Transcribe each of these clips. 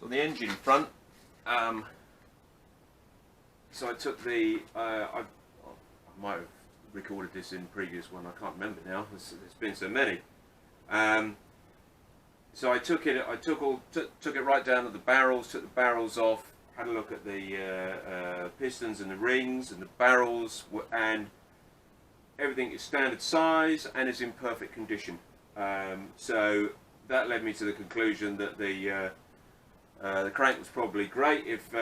on the engine front. So I took the, I might have recorded this in previous one, I can't remember now, there's been so many. So I took it right down to the barrels, took the barrels off, had a look at the pistons and the rings and the barrels, and everything is standard size and is in perfect condition. So that led me to the conclusion that the crank was probably great if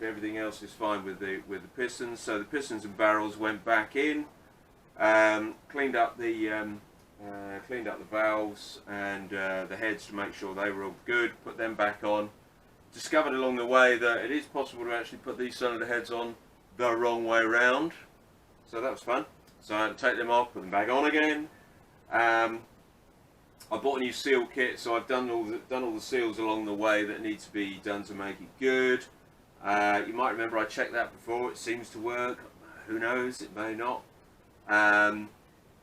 everything else is fine with the pistons. So the pistons and barrels went back in, cleaned up the valves and the heads to make sure they were all good. Put them back on. Discovered along the way that it is possible to actually put these cylinder heads on the wrong way round. So that was fun. So I had to take them off, put them back on again. I bought a new seal kit, so I've done all the seals along the way that need to be done to make it good. You might remember I checked that before. It seems to work. Who knows? It may not.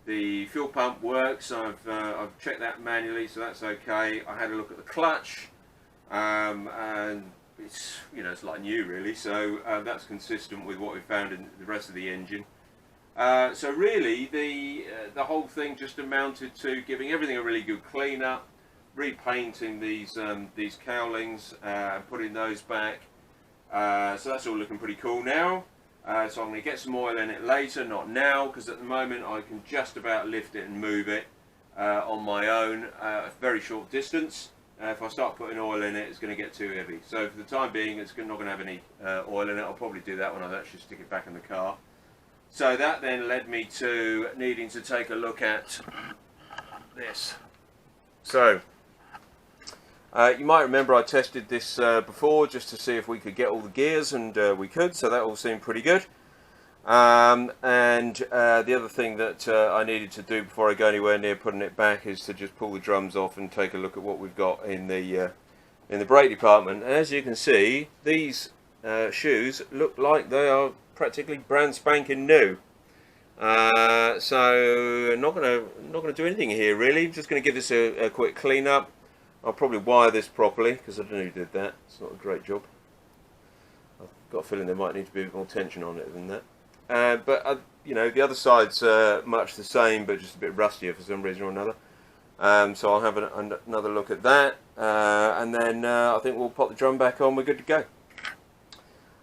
The fuel pump works. I've checked that manually, so that's okay. I had a look at the clutch, and it's it's like new really. So that's consistent with what we found in the rest of the engine. So really, the whole thing just amounted to giving everything a really good clean up, repainting these cowlings, putting those back. So that's all looking pretty cool now. So I'm going to get some oil in it later, not now, because at the moment I can just about lift it and move it on my own a very short distance. If I start putting oil in it, it's going to get too heavy. So for the time being, it's not going to have any oil in it. I'll probably do that when I actually stick it back in the car. So that then led me to needing to take a look at this. So you might remember I tested this before just to see if we could get all the gears, and we could, so that all seemed pretty good. And the other thing that I needed to do before I go anywhere near putting it back is to just pull the drums off and take a look at what we've got in the brake department. And as you can see, these shoes look like they are practically brand spanking new. So not gonna do anything here really. I'm just going to give this a quick clean up. I'll probably wire this properly because I don't know who did that. It's not a great job. I've got a feeling there might need to be a bit more tension on it than that. But the other side's much the same, but just a bit rustier for some reason or another. So I'll have another look at that, and then I think we'll pop the drum back on. We're good to go.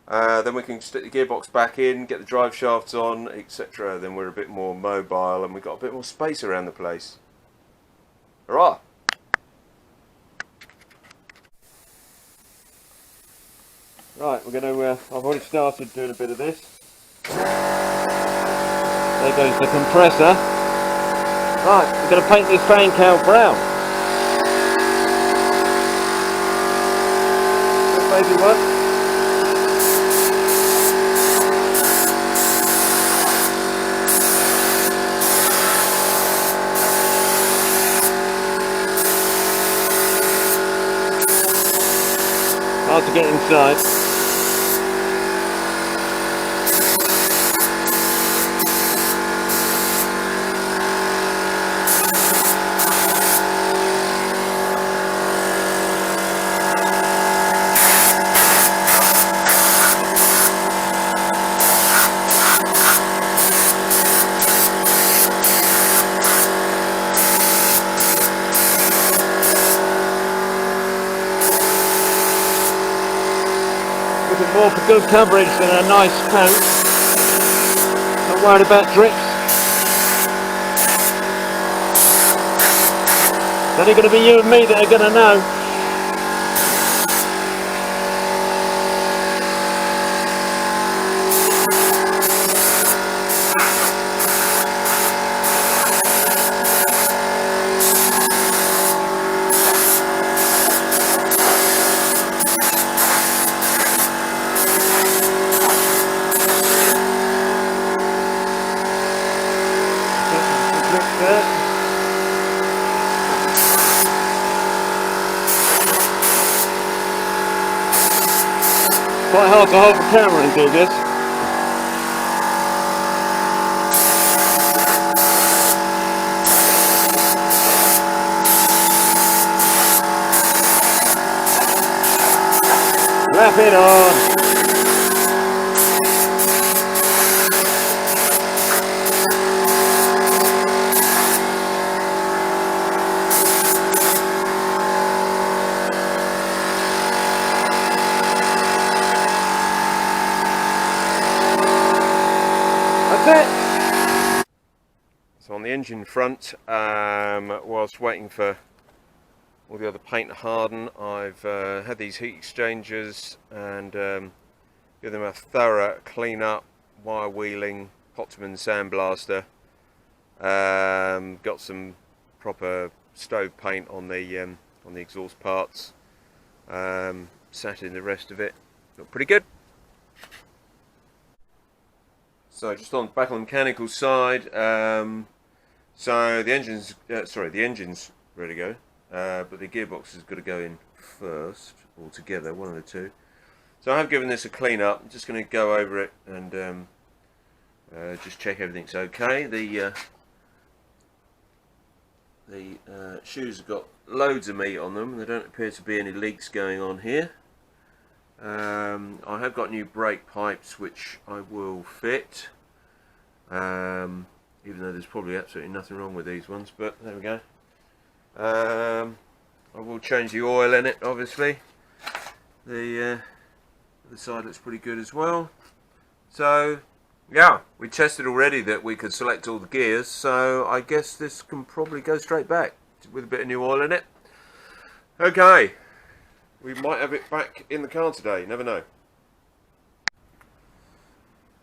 Then we can stick the gearbox back in, get the drive shafts on, etc. Then we're a bit more mobile and we've got a bit more space around the place. Hurrah! Right, we're going to, I've already started doing a bit of this. There goes the compressor. Right, we're going to paint this fan cowl brown. Maybe what? Hard to get inside. Looking more for good coverage than a nice coat. Not worried about drips. It's only going to be you and me that are going to know. Quite hard to hold the camera and do this. Strap it on. That's it. So on the engine front, whilst waiting for all the other paint to harden, I've had these heat exchangers and give them a thorough clean up, wire wheeling, Potterman sandblaster. Got some proper stove paint on the exhaust parts. Sat in the rest of it. Looked pretty good. So just back on the mechanical side, so the engine's ready to go, but the gearbox has got to go in first, or together, one of the two. So I have given this a clean up. I'm just going to go over it and just check everything's okay. The shoes have got loads of meat on them. There don't appear to be any leaks going on here. I have got new brake pipes which I will fit, even though there's probably absolutely nothing wrong with these ones, but there we go. I will change the oil in it, obviously. The other side looks pretty good as well. So yeah, we tested already that we could select all the gears, so I guess this can probably go straight back with a bit of new oil in it. Okay. We might have it back in the car today, never know.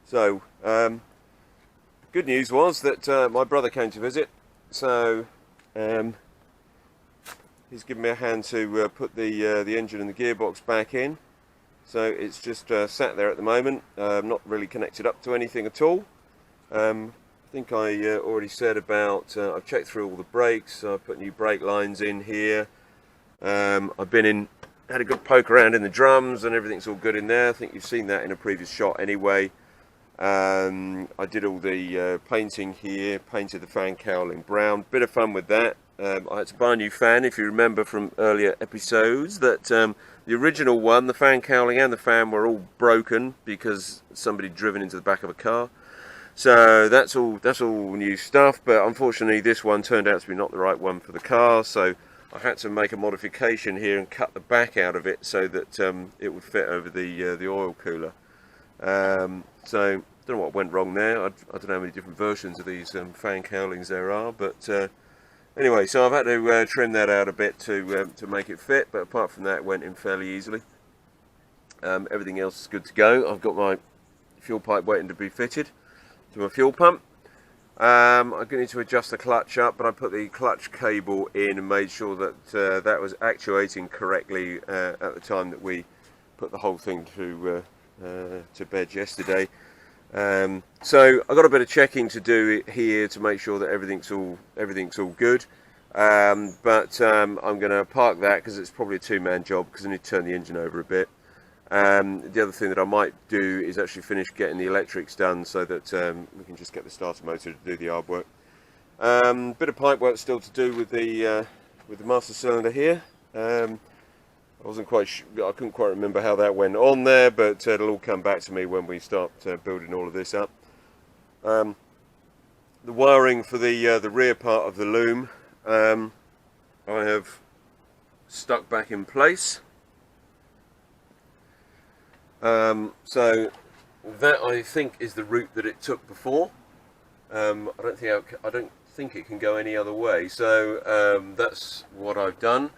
So, good news was that my brother came to visit, so he's given me a hand to put the engine and the gearbox back in. So it's just sat there at the moment, not really connected up to anything at all. I think I already said about, I've checked through all the brakes, I've put new brake lines in here. I've been had a good poke around in the drums and everything's all good in there. I think you've seen that in a previous shot anyway. I did all the painting here, painted the fan cowling brown, bit of fun with that. I had to buy a new fan, if you remember from earlier episodes, that the original one, the fan cowling and the fan were all broken because somebody driven into the back of a car. So that's all new stuff, but unfortunately this one turned out to be not the right one for the car, so I had to make a modification here and cut the back out of it so that it would fit over the oil cooler. So I don't know what went wrong there. I don't know how many different versions of these fan cowlings there are, but anyway, so I've had to trim that out a bit to make it fit. But apart from that, it went in fairly easily. Everything else is good to go. I've got my fuel pipe waiting to be fitted to my fuel pump. I'm going to need to adjust the clutch up, but I put the clutch cable in and made sure that that was actuating correctly at the time that we put the whole thing to bed yesterday. So I've got a bit of checking to do here to make sure that everything's all good. But I'm going to park that because it's probably a two-man job because I need to turn the engine over a bit. The other thing that I might do is actually finish getting the electrics done so that we can just get the starter motor to do the yard work. Bit of pipe work still to do with the master cylinder here. I wasn't quite I couldn't quite remember how that went on there, but it'll all come back to me when we start building all of this up. The wiring for the rear part of the loom I have stuck back in place. So that I think is the route that it took before. I don't think it can go any other way. So that's what I've done,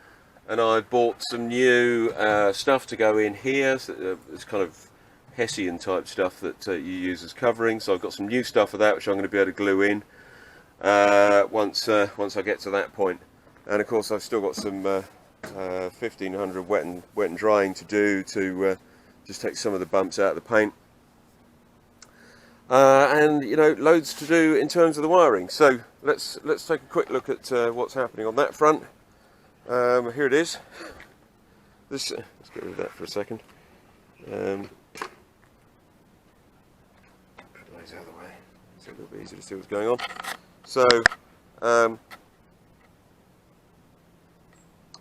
and I bought some new stuff to go in here. So, it's kind of Hessian type stuff that you use as covering. So I've got some new stuff for that, which I'm going to be able to glue in once I get to that point. And of course, I've still got some 1500 wet and drying to do to just take some of the bumps out of the paint, and you know, loads to do in terms of the wiring. So let's take a quick look at what's happening on that front. Here it is. Let's get rid of that for a second. Put those out of the way. It's a little bit easier to see what's going on. So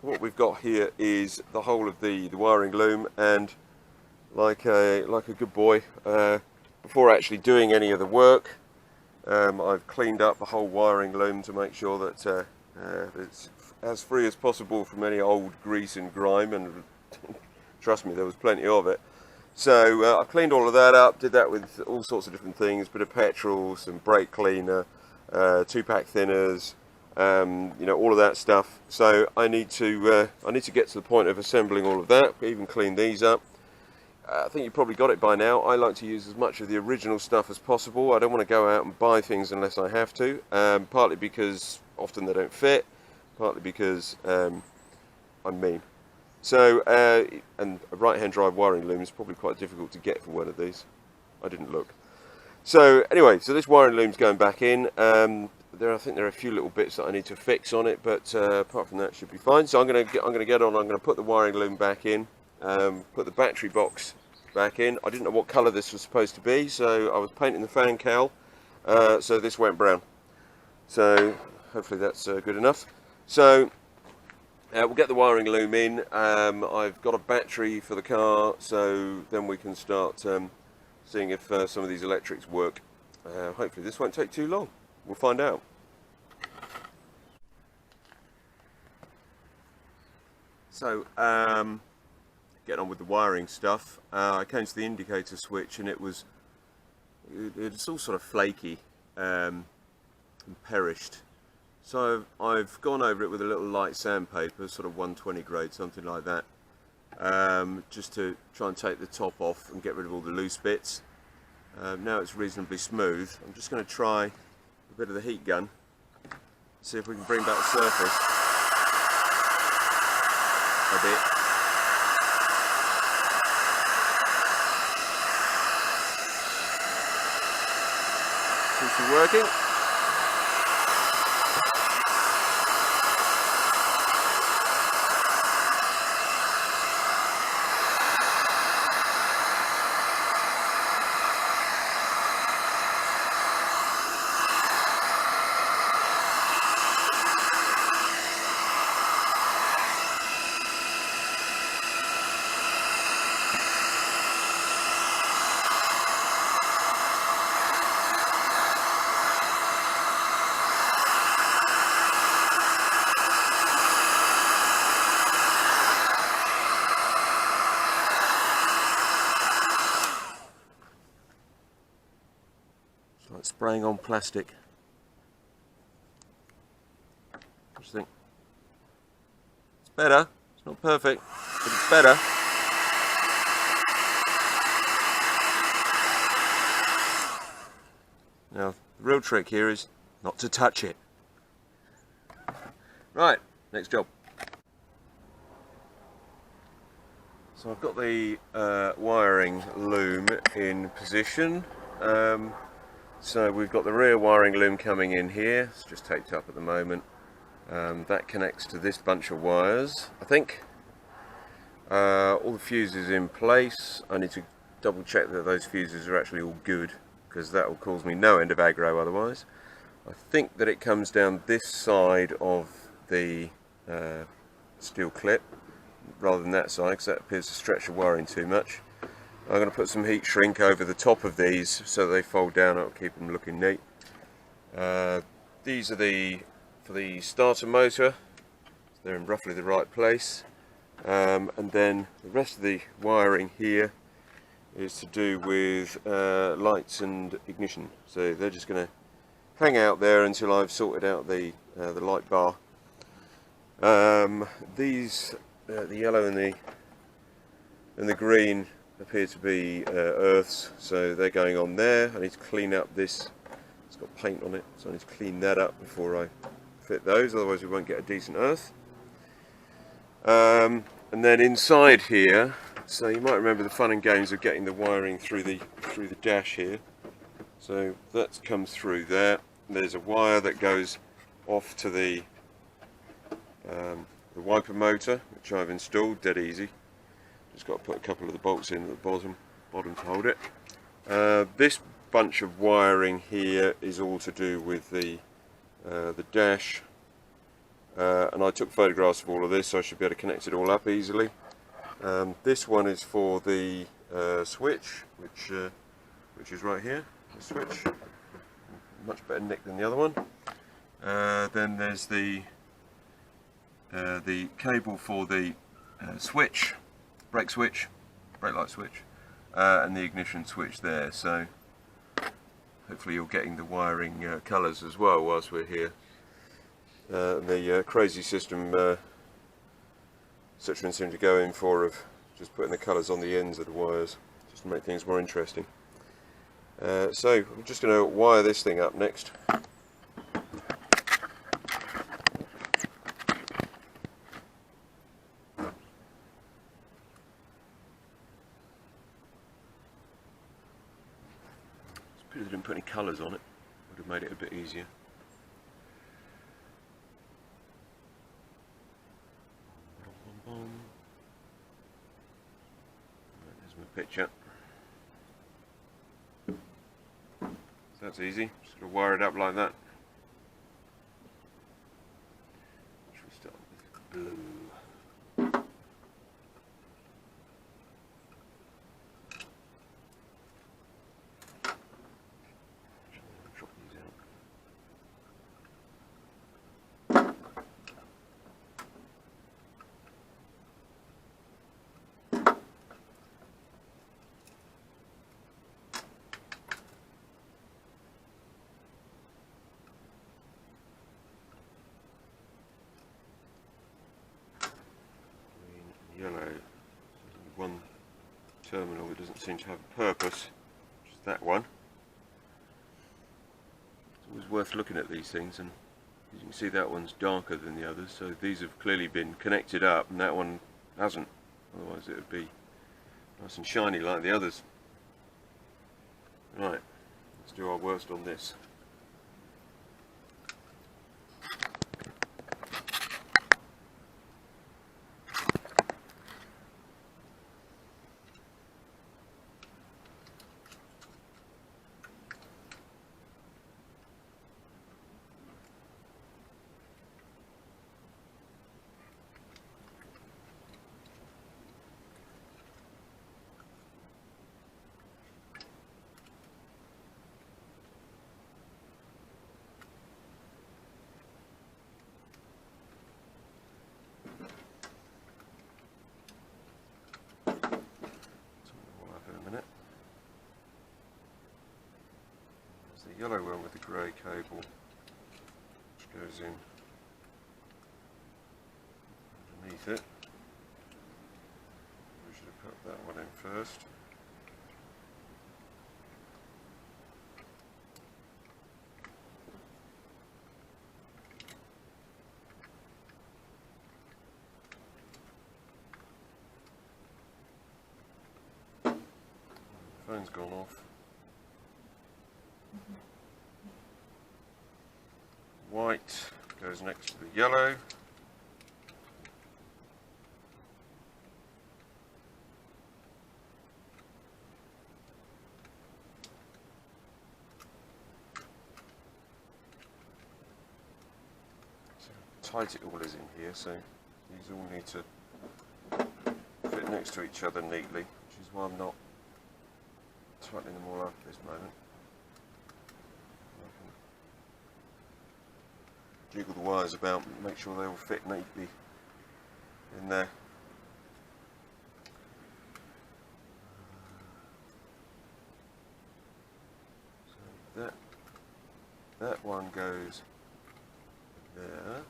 what we've got here is the whole of the wiring loom, and like a good boy. Before actually doing any of the work, I've cleaned up the whole wiring loom to make sure that it's as free as possible from any old grease and grime, and trust me, there was plenty of it. So I've cleaned all of that up, did that with all sorts of different things, bit of petrol, some brake cleaner, 2-pack thinners, you know, all of that stuff. So I need to get to the point of assembling all of that, even clean these up. I think you've probably got it by now. I like to use as much of the original stuff as possible. I don't want to go out and buy things unless I have to, partly because often they don't fit, partly because I'm mean. So, and a right-hand drive wiring loom is probably quite difficult to get for one of these. I didn't look. So anyway, so this wiring loom's going back in. I think there are a few little bits that I need to fix on it, but apart from that, it should be fine. So I'm going to put the wiring loom back in, put the battery box back in. I didn't know what colour this was supposed to be, so I was painting the fan cowl, so this went brown. So hopefully that's good enough. So we'll get the wiring loom in. I've got a battery for the car, so then we can start seeing if some of these electrics work. Hopefully this won't take too long. We'll find out. So getting on with the wiring stuff. I came to the indicator switch and it's all sort of flaky and perished. So I've gone over it with a little light sandpaper, sort of 120 grade, something like that, just to try and take the top off and get rid of all the loose bits. Now it's reasonably smooth. I'm just going to try a bit of the heat gun, see if we can bring back the surface a bit. Seems to be working. Like spraying on plastic. What do you think? It's better. It's not perfect, but it's better. Now, the real trick here is not to touch it. Right, next job. So I've got the wiring loom in position. So we've got the rear wiring loom coming in here. It's just taped up at the moment. That connects to this bunch of wires, I think. All the fuses in place. I need to double check that those fuses are actually all good, because that will cause me no end of aggro otherwise. I think that it comes down this side of the steel clip rather than that side, because that appears to stretch the wiring too much. I'm going to put some heat shrink over the top of these so they fold down. It'll keep them looking neat. These are for the starter motor. They're in roughly the right place. And then the rest of the wiring here is to do with lights and ignition. So they're just going to hang out there until I've sorted out the light bar. These, the yellow and the green, appear to be earths, so they're going on there. I need to clean up this. It's got paint on it, so I need to clean that up before I fit those, otherwise we won't get a decent earth. And then inside here, so you might remember the fun and games of getting the wiring through the dash here. So that's come through there. There's a wire that goes off to the wiper motor, which I've installed, dead easy. Just got to put a couple of the bolts in at the bottom to hold it. This bunch of wiring here is all to do with the dash, and I took photographs of all of this, so I should be able to connect it all up easily. This one is for the switch, which is right here. The switch, much better nick than the other one. Then there's the cable for the switch, brake light switch, and the ignition switch there. So hopefully you're getting the wiring colours as well whilst we're here. The crazy system Citroen seem to go in for of just putting the colours on the ends of the wires just to make things more interesting. So I'm just going to wire this thing up next. It's a pity they didn't put any colours on it, would have made it a bit easier. There's my picture. So that's easy, just going to wire it up like that. Should we start with blue? Drop these out. Yellow, one terminal that doesn't seem to have a purpose, which is that one. It's always worth looking at these things, and as you can see that one's darker than the others, so these have clearly been connected up and that one hasn't, otherwise it would be nice and shiny like the others. Right, let's do our worst on this. The yellow one with the grey cable, which goes in underneath it. We should have put that one in first. The phone's gone off. White goes next to the yellow. So tight it all is in here, so these all need to fit next to each other neatly, which is why I'm not tightening them all up at this moment. Jiggle the wires about and make sure they all fit neatly in there. So that one goes there.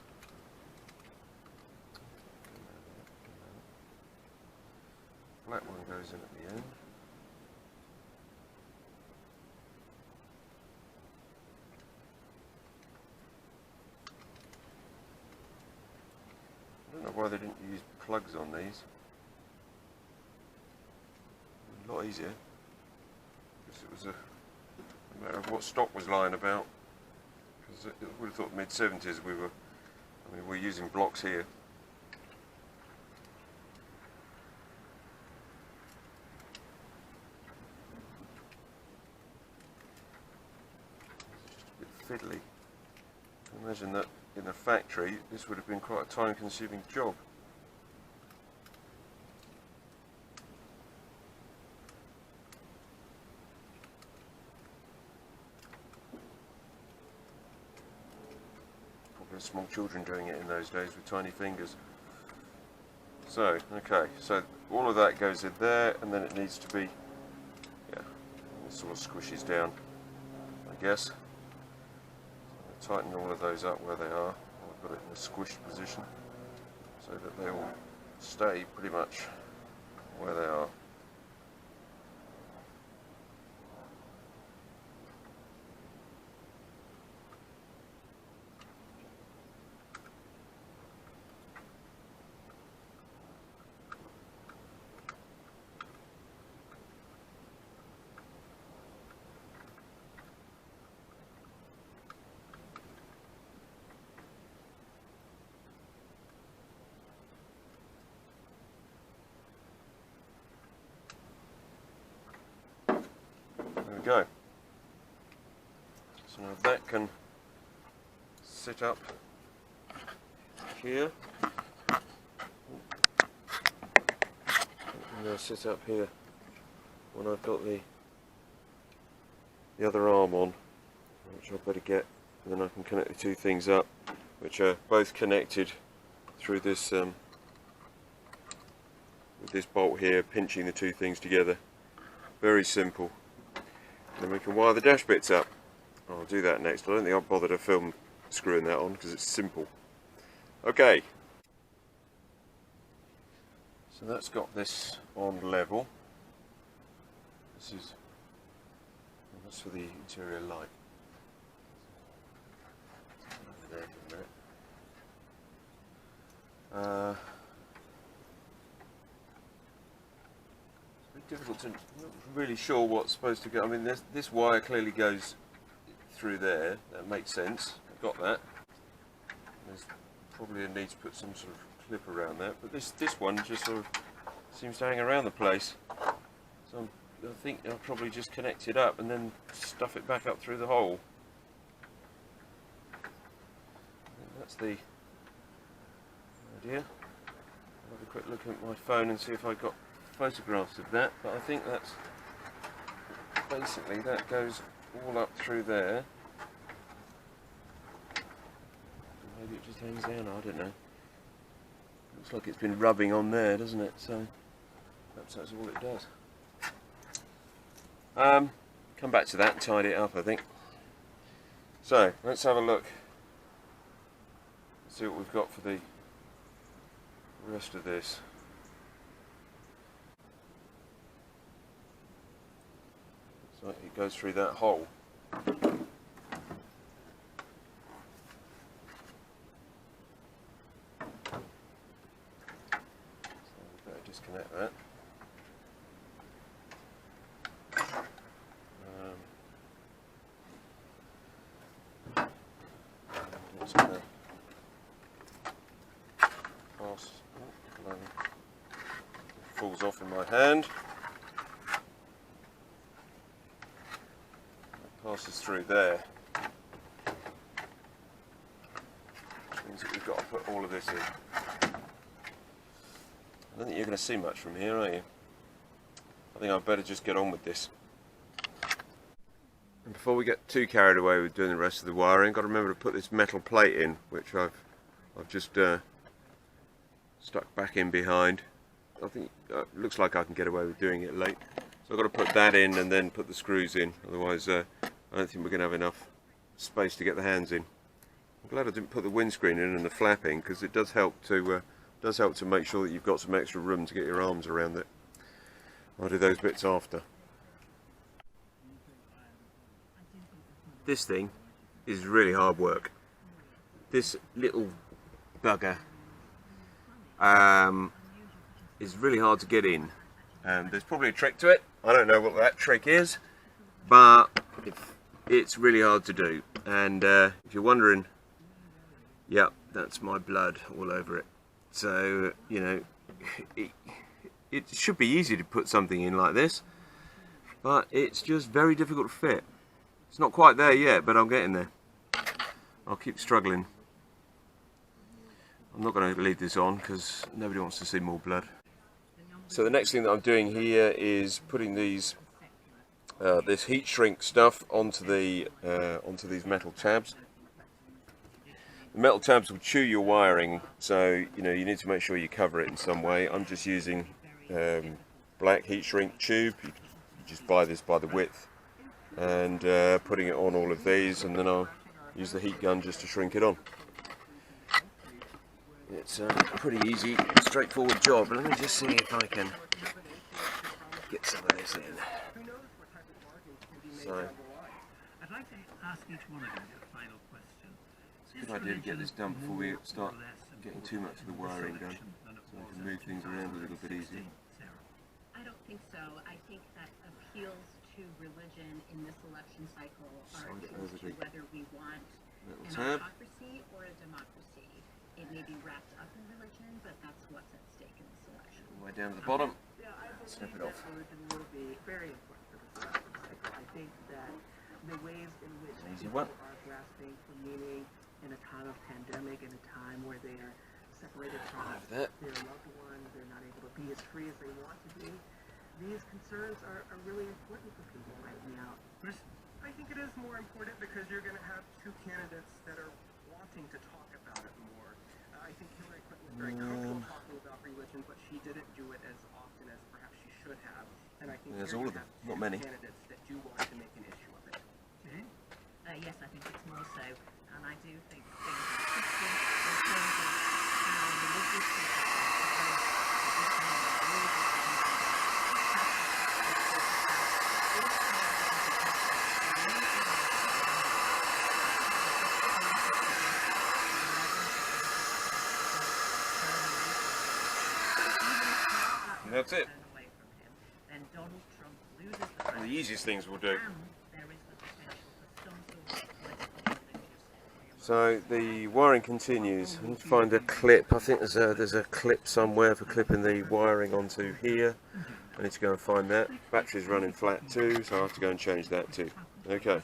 Black one goes in at the end. I don't know why they didn't use plugs on these. A lot easier. Because it was no matter what stock was lying about. Because I would have thought mid-70s we're using blocks here. It's just a bit fiddly. I can imagine that in a factory this would have been quite a time-consuming job. small children doing it in those days with tiny fingers. So, okay, so all of that goes in there, and then it needs to be, yeah, it sort of squishes down, I guess. So tighten all of those up where they are. I'll put it in a squished position so that they all stay pretty much where they are. There we go. So now that can sit up here. And they'll sit up here when I've got the other arm on, which I'll better get, and then I can connect the two things up, which are both connected through this with this bolt here, pinching the two things together. Very simple. Then we can wire the dash bits up. I'll do that next. I don't think I'll bother to film screwing that on because it's simple. Okay. So that's got this on level. That's for the interior light. Over there for a minute. Difficult to, I'm not really sure what's supposed to go. I mean, this wire clearly goes through there. That makes sense. I've got that. There's probably a need to put some sort of clip around that, but this one just sort of seems to hang around the place. So I think I'll probably just connect it up and then stuff it back up through the hole. I think that's the idea. I'll have a quick look at my phone and see if I got photographs of that, but I think that's basically, that goes all up through there. Maybe it just hangs down, I don't know. Looks like it's been rubbing on there, doesn't it? So perhaps that's all it does. Come back to that and tidy it up, I think. So let's have a look. See what we've got for the rest of this. So it goes through that hole. So we better disconnect that. It's going to pass. Oh, it falls off in my hand. Passes through there, which means that we've got to put all of this in. I don't think you're going to see much from here, are you? I think I'd better just get on with this. And before we get too carried away with doing the rest of the wiring, I've got to remember to put this metal plate in, which I've just stuck back in behind. I think it looks like I can get away with doing it late. So I've got to put that in and then put the screws in, otherwise I don't think we're going to have enough space to get the hands in. I'm glad I didn't put the windscreen in and the flapping, because it does help to make sure that you've got some extra room to get your arms around it. I'll do those bits after. This thing is really hard work. This little bugger is really hard to get in. There's probably a trick to it. I don't know what that trick is, but it's really hard to do. And if you're wondering, yeah, that's my blood all over it. So, you know, it should be easy to put something in like this, but it's just very difficult to fit. It's not quite there yet, but I'm getting there. I'll keep struggling. I'm not going to leave this on because nobody wants to see more blood. So the next thing that I'm doing here is putting these this heat shrink stuff onto these metal tabs. The metal tabs will chew your wiring, so you need to make sure you cover it in some way. I'm just using black heat shrink tube. You just buy this by the width, and putting it on all of these, and then I'll use the heat gun just to shrink it on. It's a pretty easy, straightforward job. Let me just see if I can get some of this in. So, I'd like to ask each one of you a final question. it's a good idea to get this done before we start getting too much of the wiring done, so we can move things around a little bit easier. I don't think so. I think that appeals to religion in this election cycle are appeals to whether we want an autocracy or a democracy. It may be wrapped up in religion, but that's what's at stake in this election. All the way down to the bottom. Yeah, I Snip it believe off. that religion will be very important for this election cycle. I think that the ways in which people are grasping for meaning in a time of pandemic, in a time where they are separated from their loved ones, they're not able to be as free as they want to be. These concerns are really important for people right now. I think it is more important because you're going to have two candidates that are wanting to talk about it more. I think Hillary Clinton was very comfortable talking about religion, but she didn't do it as often as perhaps she should have. And I think there's all of them, not many. Candidates that do want to make an issue of it. Yes, I think it's more so, and I do think things are shifting in terms of how religious That's it. away from him, then Donald Trump loses the One of the easiest things we'll do. and there is the potential for some sort of political negative. So the wiring continues. I need to find a clip. I think there's a clip somewhere for clipping the wiring onto here. I need to go and find that. Battery's running flat too, so I have to go and change that too. Okay.